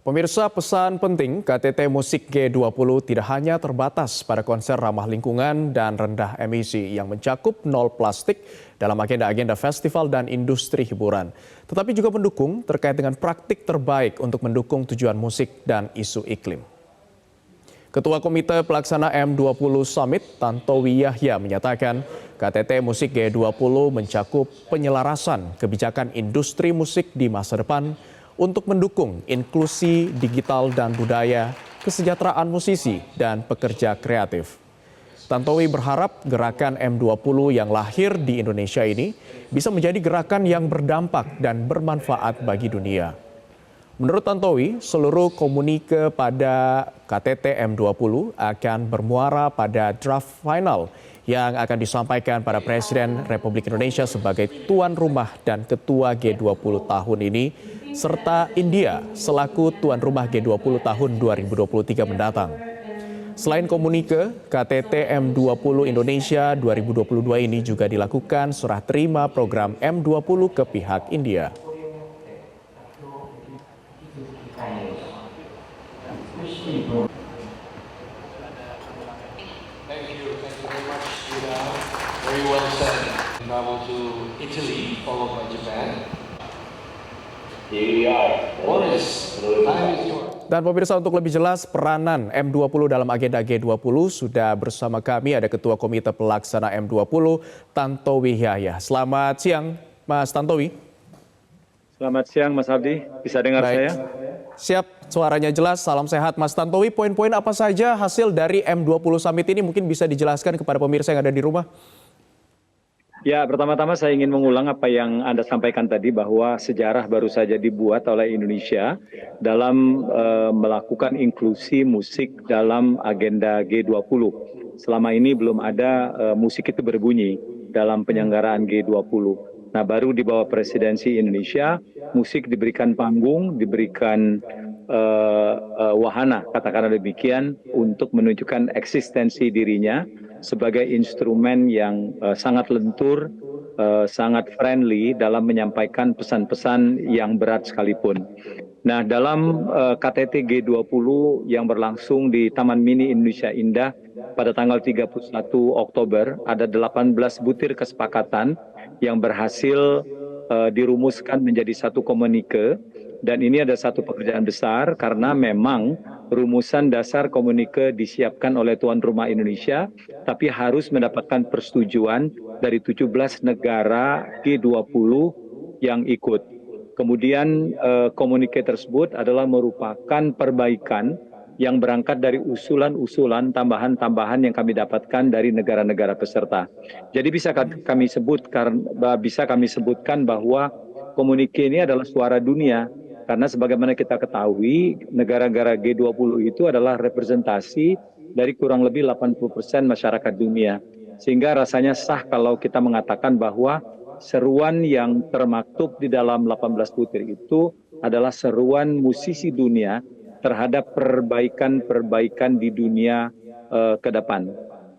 Pemirsa, pesan penting KTT Musik G20 tidak hanya terbatas pada konser ramah lingkungan dan rendah emisi yang mencakup nol plastik dalam agenda-agenda festival dan industri hiburan, tetapi juga mendukung terkait dengan praktik terbaik untuk mendukung tujuan musik dan isu iklim. Ketua Komite Pelaksana M20 Summit, Tantowi Yahya, menyatakan KTT Musik G20 mencakup penyelarasan kebijakan industri musik di masa depan untuk mendukung inklusi digital dan budaya, kesejahteraan musisi, dan pekerja kreatif. Tantowi berharap gerakan M20 yang lahir di Indonesia ini bisa menjadi gerakan yang berdampak dan bermanfaat bagi dunia. Menurut Tantowi, seluruh komunike pada KTT M20 akan bermuara pada draft final yang akan disampaikan pada Presiden Republik Indonesia sebagai tuan rumah dan ketua G20 tahun ini, serta India selaku tuan rumah G20 tahun 2023 mendatang. Selain komunike, KTT M20 Indonesia 2022 ini juga dilakukan serah terima program M20 ke pihak India. Thank you very much, Yuda. Very well said. Travel to Italy, followed by Japan. Boris, time is yours. Dan pemirsa, untuk lebih jelas peranan M20 dalam agenda G20 sudah bersama kami ada Ketua Komite Pelaksana M20, Tantowi Yahya. Selamat siang, Mas Tantowi. Selamat siang, Mas Abdi. Bisa dengar saya? Siap, suaranya jelas. Salam sehat, Mas Tantowi. Poin-poin apa saja hasil dari M20 Summit ini mungkin bisa dijelaskan kepada pemirsa yang ada di rumah? Ya, pertama-tama saya ingin mengulang apa yang Anda sampaikan tadi, bahwa sejarah baru saja dibuat oleh Indonesia dalam melakukan inklusi musik dalam agenda G20. Selama ini belum ada musik itu berbunyi dalam penyelenggaraan G20. Nah, baru di bawah presidensi Indonesia, musik diberikan panggung, diberikan wahana, katakanlah demikian, untuk menunjukkan eksistensi dirinya sebagai instrumen yang sangat lentur, sangat friendly dalam menyampaikan pesan-pesan yang berat sekalipun. Nah, dalam KTT G20 yang berlangsung di Taman Mini Indonesia Indah pada tanggal 31 Oktober, ada 18 butir kesepakatan yang berhasil dirumuskan menjadi satu komunike. Dan ini ada satu pekerjaan besar karena memang rumusan dasar komunike disiapkan oleh tuan rumah Indonesia, tapi harus mendapatkan persetujuan dari 17 negara G20 yang ikut. Kemudian komunike tersebut adalah merupakan perbaikan yang berangkat dari usulan-usulan tambahan-tambahan yang kami dapatkan dari negara-negara peserta. Jadi bisa kami sebutkan bahwa komunike ini adalah suara dunia. Karena sebagaimana kita ketahui, negara-negara G20 itu adalah representasi dari kurang lebih 80% masyarakat dunia. Sehingga rasanya sah kalau kita mengatakan bahwa seruan yang termaktub di dalam 18 butir itu adalah seruan musisi dunia terhadap perbaikan-perbaikan di dunia ke depan.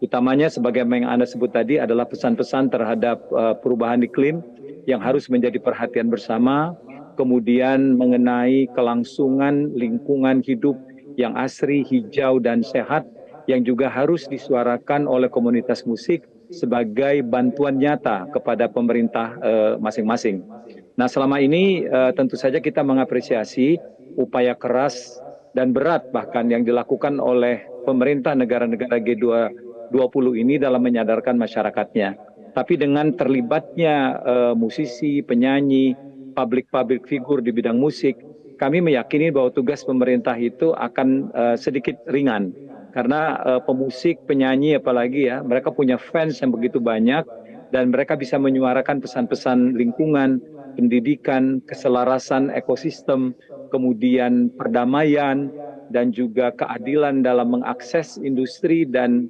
Utamanya sebagaimana yang Anda sebut tadi adalah pesan-pesan terhadap perubahan iklim yang harus menjadi perhatian bersama, kemudian mengenai kelangsungan lingkungan hidup yang asri, hijau, dan sehat, yang juga harus disuarakan oleh komunitas musik sebagai bantuan nyata kepada pemerintah masing-masing. Nah, selama ini tentu saja kita mengapresiasi upaya keras dan berat bahkan yang dilakukan oleh pemerintah negara-negara G20 ini dalam menyadarkan masyarakatnya. Tapi dengan terlibatnya musisi, penyanyi, public figure di bidang musik, kami meyakini bahwa tugas pemerintah itu akan sedikit ringan. Karena pemusik, penyanyi apalagi ya, mereka punya fans yang begitu banyak dan mereka bisa menyuarakan pesan-pesan lingkungan, pendidikan, keselarasan ekosistem, kemudian perdamaian, dan juga keadilan dalam mengakses industri dan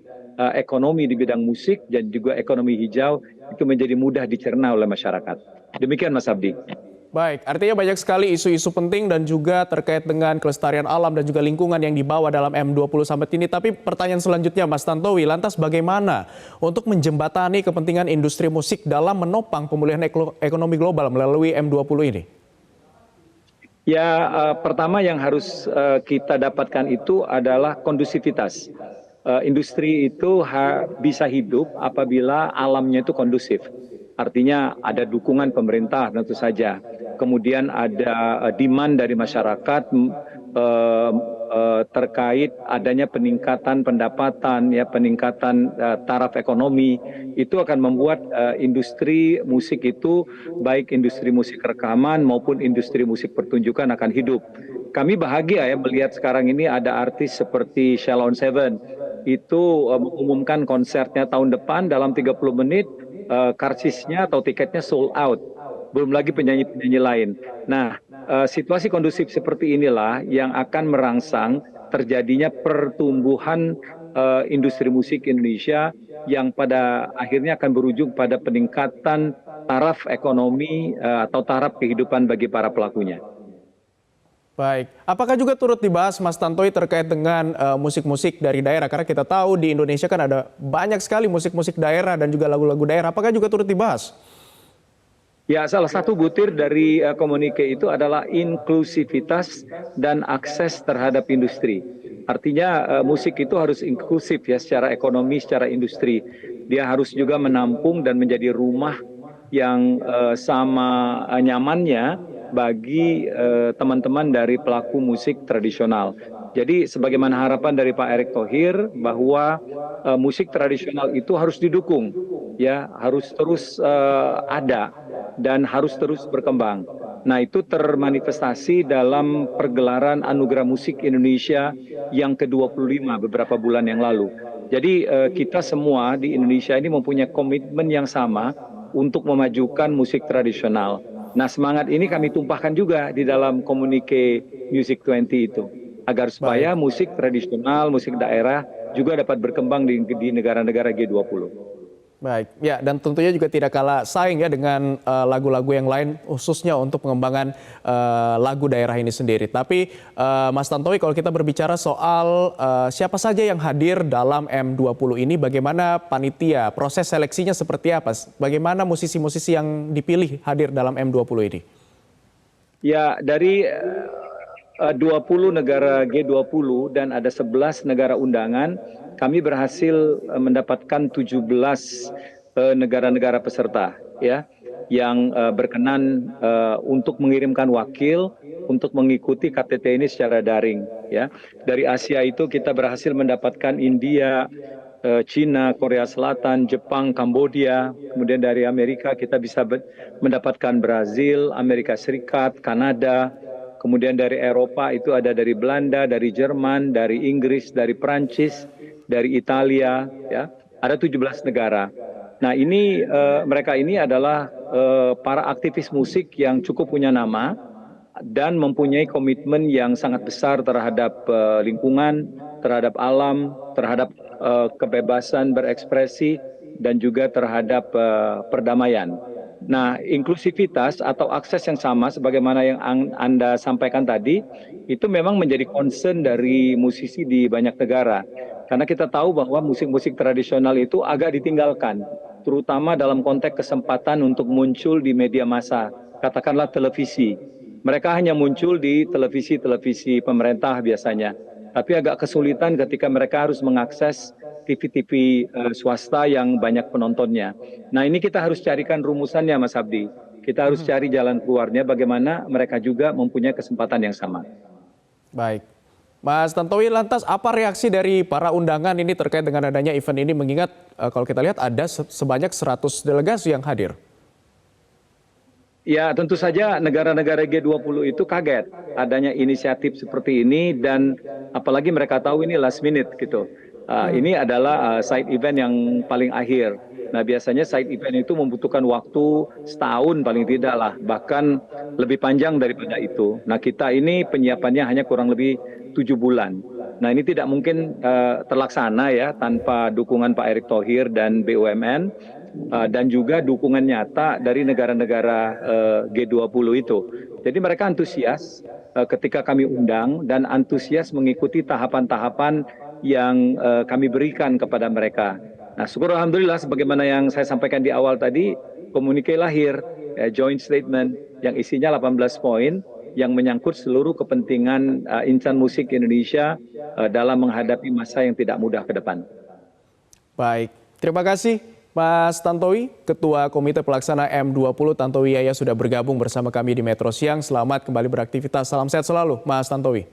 ekonomi di bidang musik dan juga ekonomi hijau itu menjadi mudah dicerna oleh masyarakat. Demikian, Mas Abdi. Baik, artinya banyak sekali isu-isu penting dan juga terkait dengan kelestarian alam dan juga lingkungan yang dibawa dalam M20 Summit ini. Tapi pertanyaan selanjutnya, Mas Tantowi, lantas bagaimana untuk menjembatani kepentingan industri musik dalam menopang pemulihan ekonomi global melalui M20 ini? Ya, pertama yang harus kita dapatkan itu adalah kondusivitas. Industri itu bisa hidup apabila alamnya itu kondusif. Artinya ada dukungan pemerintah tentu saja. Kemudian ada demand dari masyarakat terkait adanya peningkatan pendapatan, ya peningkatan taraf ekonomi. Itu akan membuat industri musik itu, baik industri musik rekaman maupun industri musik pertunjukan akan hidup. Kami bahagia ya melihat sekarang ini ada artis seperti Sheila on Seven itu mengumumkan konsernya tahun depan dalam 30 menit, karsisnya atau tiketnya sold out. Belum lagi penyanyi-penyanyi lain. Nah, situasi kondusif seperti inilah yang akan merangsang terjadinya pertumbuhan industri musik Indonesia yang pada akhirnya akan berujung pada peningkatan taraf ekonomi atau taraf kehidupan bagi para pelakunya. Baik, apakah juga turut dibahas Mas Tantowi terkait dengan musik-musik dari daerah? Karena kita tahu di Indonesia kan ada banyak sekali musik-musik daerah dan juga lagu-lagu daerah. Apakah juga turut dibahas? Ya, salah satu butir dari komunike itu adalah inklusivitas dan akses terhadap industri. Artinya musik itu harus inklusif ya secara ekonomi, secara industri. Dia harus juga menampung dan menjadi rumah yang sama nyamannya bagi teman-teman dari pelaku musik tradisional. Jadi sebagaimana harapan dari Pak Erick Thohir bahwa musik tradisional itu harus didukung, ya harus terus ada dan harus terus berkembang. Nah, itu termanifestasi dalam pergelaran Anugerah Musik Indonesia yang ke-25 beberapa bulan yang lalu. Jadi kita semua di Indonesia ini mempunyai komitmen yang sama untuk memajukan musik tradisional. Nah, semangat ini kami tumpahkan juga di dalam komunike Music 20 itu, agar supaya musik tradisional, musik daerah juga dapat berkembang di negara-negara G20. Baik, ya dan tentunya juga tidak kalah saing ya dengan lagu-lagu yang lain khususnya untuk pengembangan lagu daerah ini sendiri. Tapi Mas Tantowi, kalau kita berbicara soal siapa saja yang hadir dalam M20 ini, bagaimana panitia, proses seleksinya seperti apa? Bagaimana musisi-musisi yang dipilih hadir dalam M20 ini? Ya, dari 20 negara G20 dan ada 11 negara undangan, kami berhasil mendapatkan 17 negara-negara peserta ya yang berkenan untuk mengirimkan wakil untuk mengikuti KTT ini secara daring ya. Dari Asia itu kita berhasil mendapatkan India, Cina, Korea Selatan, Jepang, Kambodia. Kemudian dari Amerika kita bisa mendapatkan Brazil, Amerika Serikat, Kanada. Kemudian dari Eropa itu ada dari Belanda, dari Jerman, dari Inggris, dari Prancis, dari Italia, ya. Ada 17 negara. Nah, ini mereka ini adalah para aktivis musik yang cukup punya nama dan mempunyai komitmen yang sangat besar terhadap lingkungan, terhadap alam, terhadap kebebasan berekspresi dan juga terhadap perdamaian. Nah, inklusivitas atau akses yang sama sebagaimana yang Anda sampaikan tadi, itu memang menjadi concern dari musisi di banyak negara. Karena kita tahu bahwa musik-musik tradisional itu agak ditinggalkan, terutama dalam konteks kesempatan untuk muncul di media massa, katakanlah televisi. Mereka hanya muncul di televisi-televisi pemerintah biasanya, tapi agak kesulitan ketika mereka harus mengakses TV-TV swasta yang banyak penontonnya. Nah, ini kita harus carikan rumusannya, Mas Abdi. Kita harus cari jalan keluarnya bagaimana mereka juga mempunyai kesempatan yang sama. Baik. Mas Tantowi, lantas apa reaksi dari para undangan ini terkait dengan adanya event ini, mengingat kalau kita lihat ada sebanyak 100 delegasi yang hadir? Ya, tentu saja negara-negara G20 itu kaget adanya inisiatif seperti ini dan apalagi mereka tahu ini last minute gitu. Ini adalah side event yang paling akhir. Nah, biasanya side event itu membutuhkan waktu setahun paling tidak lah, bahkan lebih panjang daripada itu. Nah, kita ini penyiapannya hanya kurang lebih 7 bulan. Nah, ini tidak mungkin terlaksana ya tanpa dukungan Pak Erick Thohir dan BUMN dan juga dukungan nyata dari negara-negara G20 itu. Jadi mereka antusias ketika kami undang dan antusias mengikuti tahapan-tahapan yang kami berikan kepada mereka. Nah, syukur alhamdulillah sebagaimana yang saya sampaikan di awal tadi, komunike lahir, joint statement yang isinya 18 poin yang menyangkut seluruh kepentingan insan musik Indonesia dalam menghadapi masa yang tidak mudah ke depan. Baik, terima kasih Mas Tantowi, Ketua Komite Pelaksana M20 Tantowi Yahya sudah bergabung bersama kami di Metro Siang. Selamat kembali beraktivitas, salam sehat selalu Mas Tantowi.